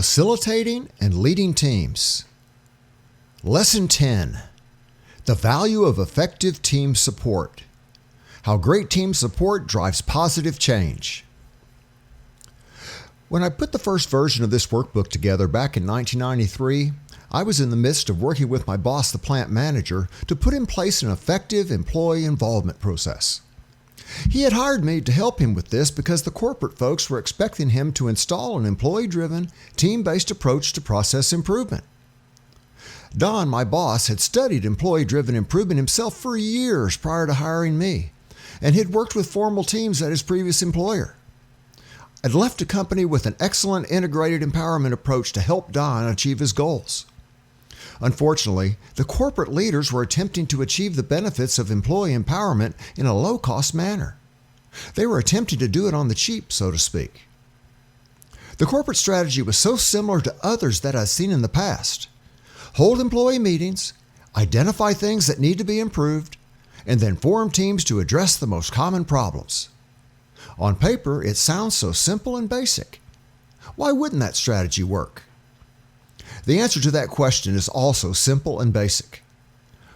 Facilitating and leading teams. Lesson 10. The value of effective team support. How great team support drives positive change. When I put the first version of this workbook together back in 1993, I was in the midst of working with my boss, the plant manager, to put in place an effective employee involvement process. He had hired me to help him with this because the corporate folks were expecting him to install an employee-driven, team-based approach to process improvement. Don, my boss, had studied employee-driven improvement himself for years prior to hiring me, and had worked with formal teams at his previous employer. I'd left a company with an excellent integrated empowerment approach to help Don achieve his goals. Unfortunately, the corporate leaders were attempting to achieve the benefits of employee empowerment in a low-cost manner. They were attempting to do it on the cheap, so to speak. The corporate strategy was so similar to others that I'd seen in the past. Hold employee meetings, identify things that need to be improved, and then form teams to address the most common problems. On paper, it sounds so simple and basic. Why wouldn't that strategy work? The answer to that question is also simple and basic.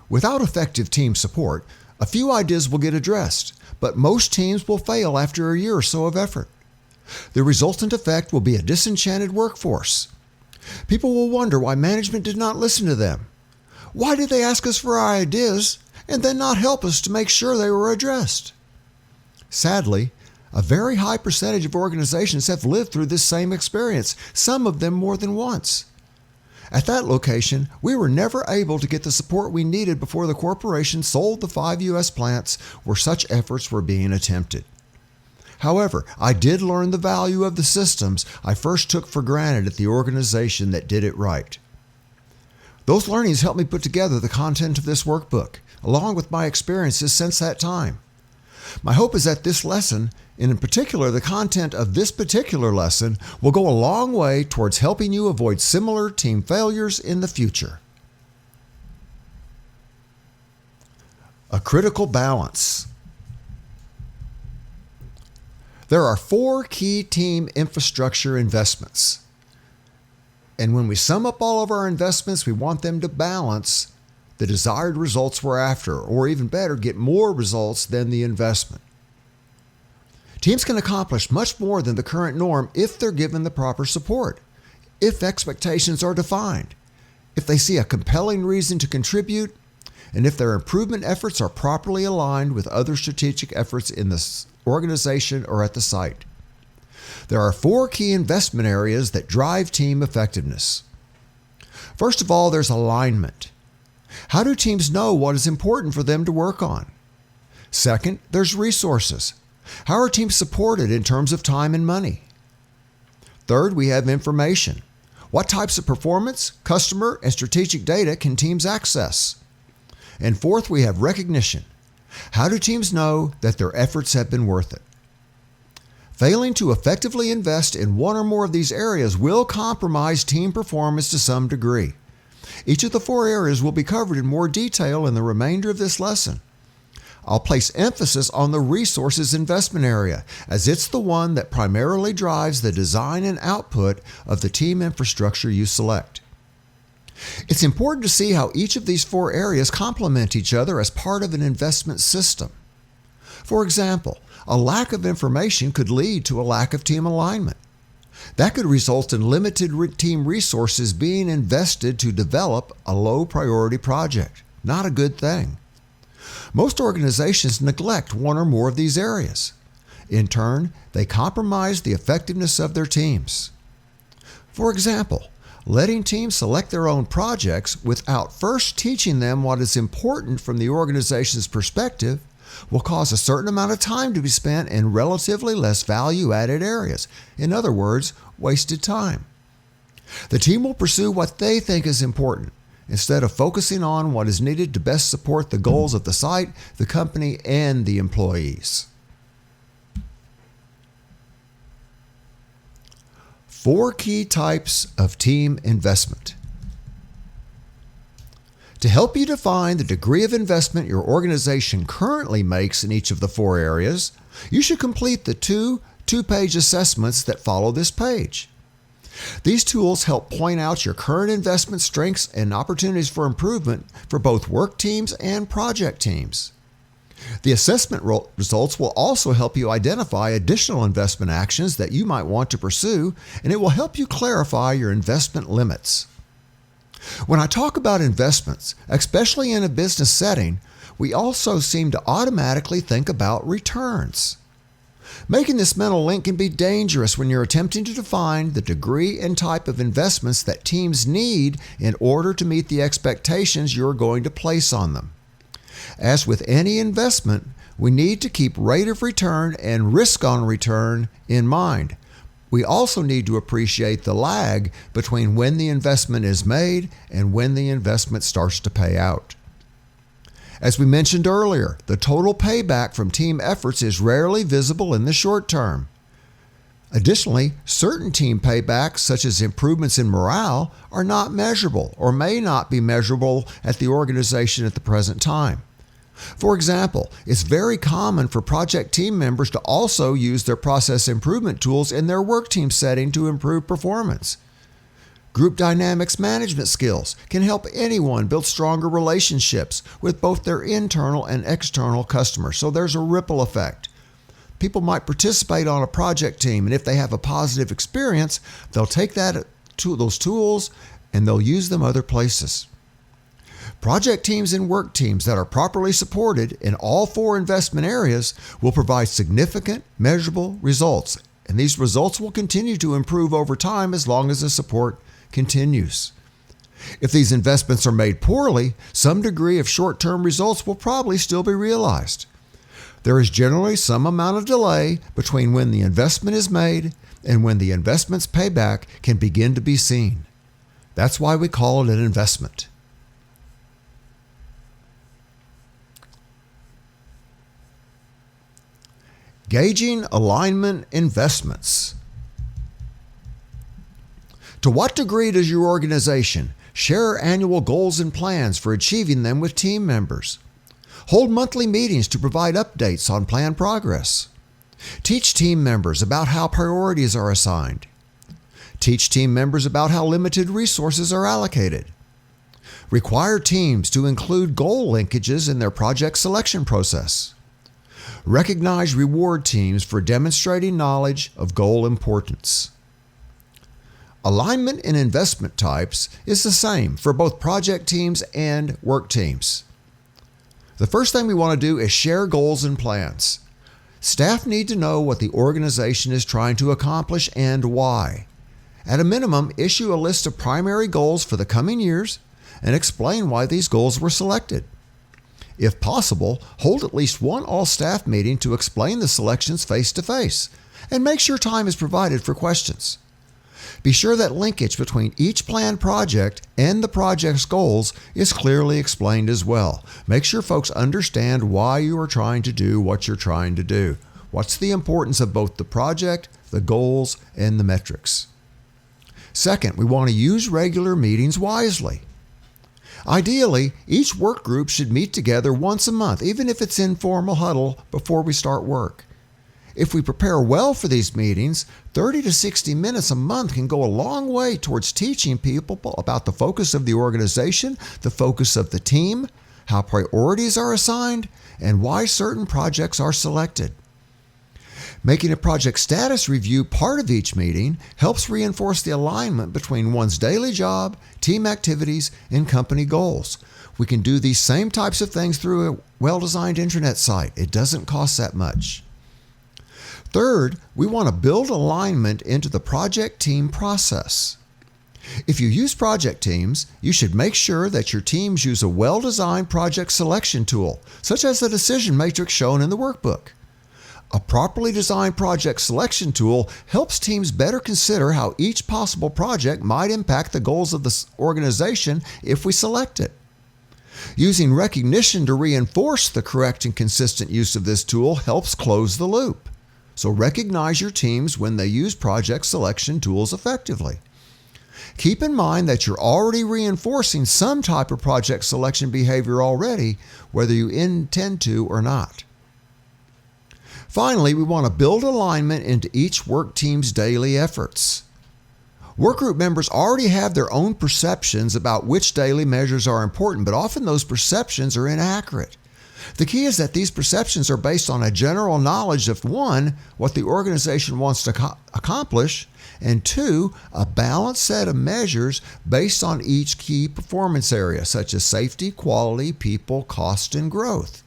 Without effective team support, a few ideas will get addressed, but most teams will fail after a year or so of effort. The resultant effect will be a disenchanted workforce. People will wonder why management did not listen to them. Why did they ask us for our ideas and then not help us to make sure they were addressed? Sadly, a very high percentage of organizations have lived through this same experience, some of them more than once. At that location, we were never able to get the support we needed before the corporation sold the 5 U.S. plants where such efforts were being attempted. However, I did learn the value of the systems I first took for granted at the organization that did it right. Those learnings helped me put together the content of this workbook, along with my experiences since that time. My hope is that this lesson, and in particular the content of this particular lesson, will go a long way towards helping you avoid similar team failures in the future. A critical balance. There are 4 key team infrastructure investments. And when we sum up all of our investments, we want them to balance the desired results we're after, or even better, get more results than the investment. Teams can accomplish much more than the current norm if they're given the proper support, if expectations are defined, if they see a compelling reason to contribute, and if their improvement efforts are properly aligned with other strategic efforts in the organization or at the site. There are 4 key investment areas that drive team effectiveness. First of all, there's alignment. How do teams know what is important for them to work on? Second, there's resources. How are teams supported in terms of time and money? Third, we have information. What types of performance, customer, and strategic data can teams access? And fourth, we have recognition. How do teams know that their efforts have been worth it? Failing to effectively invest in one or more of these areas will compromise team performance to some degree. Each of the 4 areas will be covered in more detail in the remainder of this lesson. I'll place emphasis on the resources investment area, as it's the one that primarily drives the design and output of the team infrastructure you select. It's important to see how each of these 4 areas complement each other as part of an investment system. For example, a lack of information could lead to a lack of team alignment. That could result in limited team resources being invested to develop a low-priority project. Not a good thing. Most organizations neglect one or more of these areas. In turn, they compromise the effectiveness of their teams. For example, letting teams select their own projects without first teaching them what is important from the organization's perspective will cause a certain amount of time to be spent in relatively less value-added areas. In other words, wasted time. The team will pursue what they think is important, instead of focusing on what is needed to best support the goals of the site, the company, and the employees. 4 key types of team investment. To help you define the degree of investment your organization currently makes in each of the 4 areas, you should complete the 2 two-page assessments that follow this page. These tools help point out your current investment strengths and opportunities for improvement for both work teams and project teams. The assessment results will also help you identify additional investment actions that you might want to pursue, and it will help you clarify your investment limits. When I talk about investments, especially in a business setting, we also seem to automatically think about returns. Making this mental link can be dangerous when you're attempting to define the degree and type of investments that teams need in order to meet the expectations you're going to place on them. As with any investment, we need to keep rate of return and risk on return in mind. We also need to appreciate the lag between when the investment is made and when the investment starts to pay out. As we mentioned earlier, the total payback from team efforts is rarely visible in the short term. Additionally, certain team paybacks, such as improvements in morale, are not measurable or may not be measurable at the organization at the present time. For example, it's very common for project team members to also use their process improvement tools in their work team setting to improve performance. Group dynamics management skills can help anyone build stronger relationships with both their internal and external customers, so there's a ripple effect. People might participate on a project team, and if they have a positive experience, they'll take those tools and they'll use them other places. Project teams and work teams that are properly supported in all 4 investment areas will provide significant, measurable results, and these results will continue to improve over time as long as the support continues. If these investments are made poorly, some degree of short-term results will probably still be realized. There is generally some amount of delay between when the investment is made and when the investment's payback can begin to be seen. That's why we call it an investment. Gauging alignment investments. To what degree does your organization share annual goals and plans for achieving them with team members? Hold monthly meetings to provide updates on planned progress. Teach team members about how priorities are assigned. Teach team members about how limited resources are allocated. Require teams to include goal linkages in their project selection process. Recognize reward teams for demonstrating knowledge of goal importance. Alignment in investment types is the same for both project teams and work teams. The first thing we want to do is share goals and plans. Staff need to know what the organization is trying to accomplish and why. At a minimum, issue a list of primary goals for the coming years and explain why these goals were selected. If possible, hold at least one all-staff meeting to explain the selections face-to-face, and make sure time is provided for questions. Be sure that linkage between each planned project and the project's goals is clearly explained as well. Make sure folks understand why you are trying to do what you're trying to do. What's the importance of both the project, the goals, and the metrics? Second, we want to use regular meetings wisely. Ideally, each work group should meet together once a month, even if it's informal huddle before we start work. If we prepare well for these meetings, 30 to 60 minutes a month can go a long way towards teaching people about the focus of the organization, the focus of the team, how priorities are assigned, and why certain projects are selected. Making a project status review part of each meeting helps reinforce the alignment between one's daily job, team activities, and company goals. We can do these same types of things through a well-designed intranet site. It doesn't cost that much. Third, we want to build alignment into the project team process. If you use project teams, you should make sure that your teams use a well-designed project selection tool, such as the decision matrix shown in the workbook. A properly designed project selection tool helps teams better consider how each possible project might impact the goals of the organization if we select it. Using recognition to reinforce the correct and consistent use of this tool helps close the loop. So recognize your teams when they use project selection tools effectively. Keep in mind that you're already reinforcing some type of project selection behavior already, whether you intend to or not. Finally, we want to build alignment into each work team's daily efforts. Workgroup members already have their own perceptions about which daily measures are important, but often those perceptions are inaccurate. The key is that these perceptions are based on a general knowledge of, one, what the organization wants to accomplish, and two, a balanced set of measures based on each key performance area, such as safety, quality, people, cost, and growth.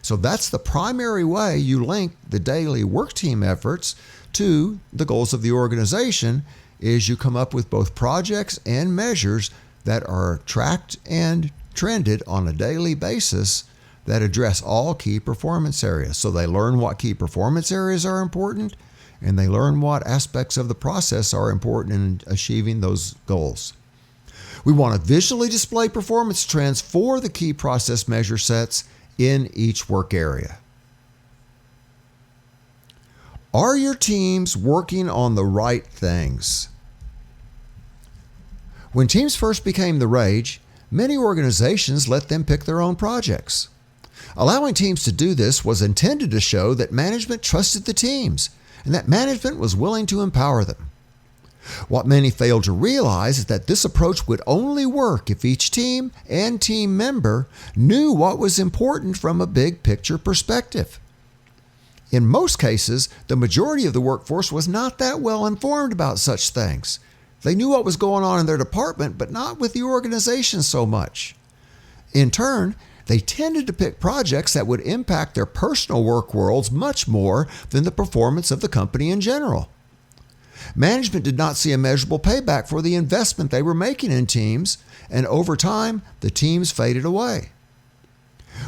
So that's the primary way you link the daily work team efforts to the goals of the organization, is you come up with both projects and measures that are tracked and trended on a daily basis that address all key performance areas. So they learn what key performance areas are important, and they learn what aspects of the process are important in achieving those goals. We want to visually display performance trends for the key process measure sets in each work area. Are your teams working on the right things? When teams first became the rage, many organizations let them pick their own projects. Allowing teams to do this was intended to show that management trusted the teams and that management was willing to empower them. What many failed to realize is that this approach would only work if each team and team member knew what was important from a big picture perspective. In most cases, the majority of the workforce was not that well informed about such things. They knew what was going on in their department, but not with the organization so much. In turn, they tended to pick projects that would impact their personal work worlds much more than the performance of the company in general. Management did not see a measurable payback for the investment they were making in teams, and over time, the teams faded away.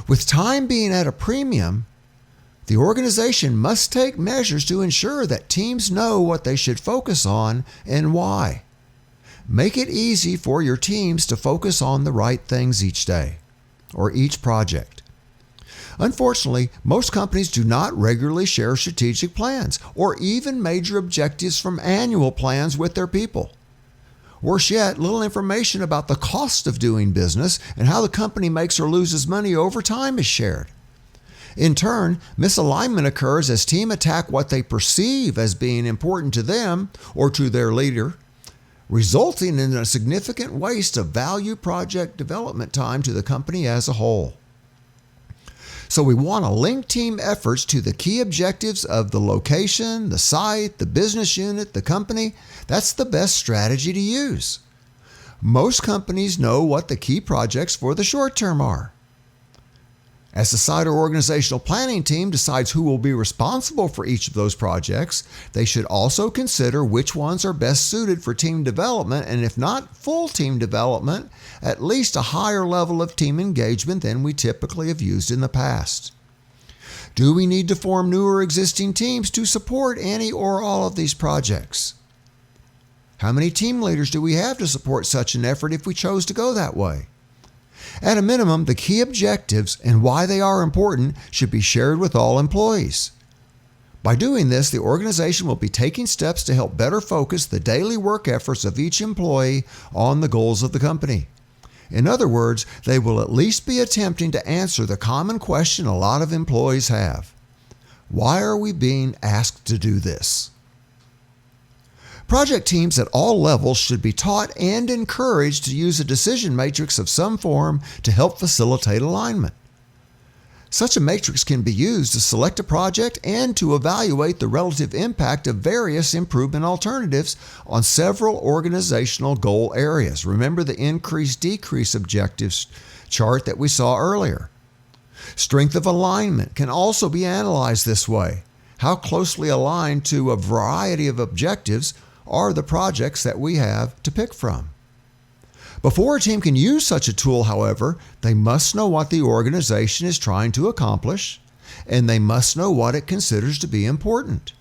With time being at a premium, the organization must take measures to ensure that teams know what they should focus on and why. Make it easy for your teams to focus on the right things each day or each project. Unfortunately, most companies do not regularly share strategic plans or even major objectives from annual plans with their people. Worse yet, little information about the cost of doing business and how the company makes or loses money over time is shared. In turn, misalignment occurs as teams attack what they perceive as being important to them or to their leader, resulting in a significant waste of value project development time to the company as a whole. So we want to link team efforts to the key objectives of the location, the site, the business unit, the company. That's the best strategy to use. Most companies know what the key projects for the short term are. As the site or organizational planning team decides who will be responsible for each of those projects, they should also consider which ones are best suited for team development, and if not full team development, at least a higher level of team engagement than we typically have used in the past. Do we need to form new or existing teams to support any or all of these projects? How many team leaders do we have to support such an effort if we chose to go that way? At a minimum, the key objectives and why they are important should be shared with all employees. By doing this, the organization will be taking steps to help better focus the daily work efforts of each employee on the goals of the company. In other words, they will at least be attempting to answer the common question a lot of employees have. Why are we being asked to do this? Project teams at all levels should be taught and encouraged to use a decision matrix of some form to help facilitate alignment. Such a matrix can be used to select a project and to evaluate the relative impact of various improvement alternatives on several organizational goal areas. Remember the increase-decrease objectives chart that we saw earlier. Strength of alignment can also be analyzed this way. How closely aligned to a variety of objectives are the projects that we have to pick from? Before a team can use such a tool, however, they must know what the organization is trying to accomplish, and they must know what it considers to be important.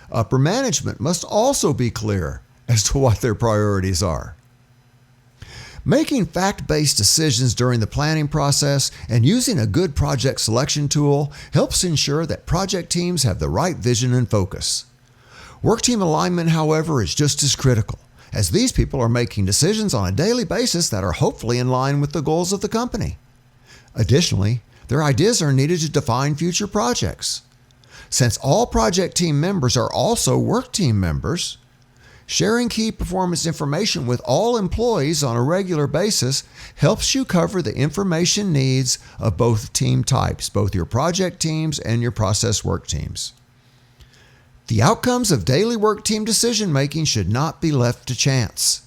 Upper management must also be clear as to what their priorities are. Making fact-based decisions during the planning process and using a good project selection tool helps ensure that project teams have the right vision and focus. Work team alignment, however, is just as critical, as these people are making decisions on a daily basis that are hopefully in line with the goals of the company. Additionally, their ideas are needed to define future projects. Since all project team members are also work team members, Sharing key performance information with all employees on a regular basis helps you cover the information needs of both team types, both your project teams and your process work teams. The outcomes of daily work team decision making should not be left to chance.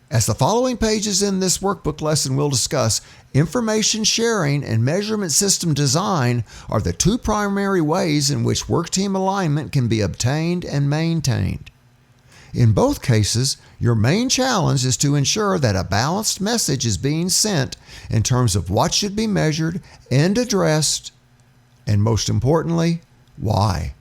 As the following pages in this workbook lesson will discuss, information sharing and measurement system design are the two primary ways in which work team alignment can be obtained and maintained. In both cases, your main challenge is to ensure that a balanced message is being sent in terms of what should be measured and addressed, and most importantly, why.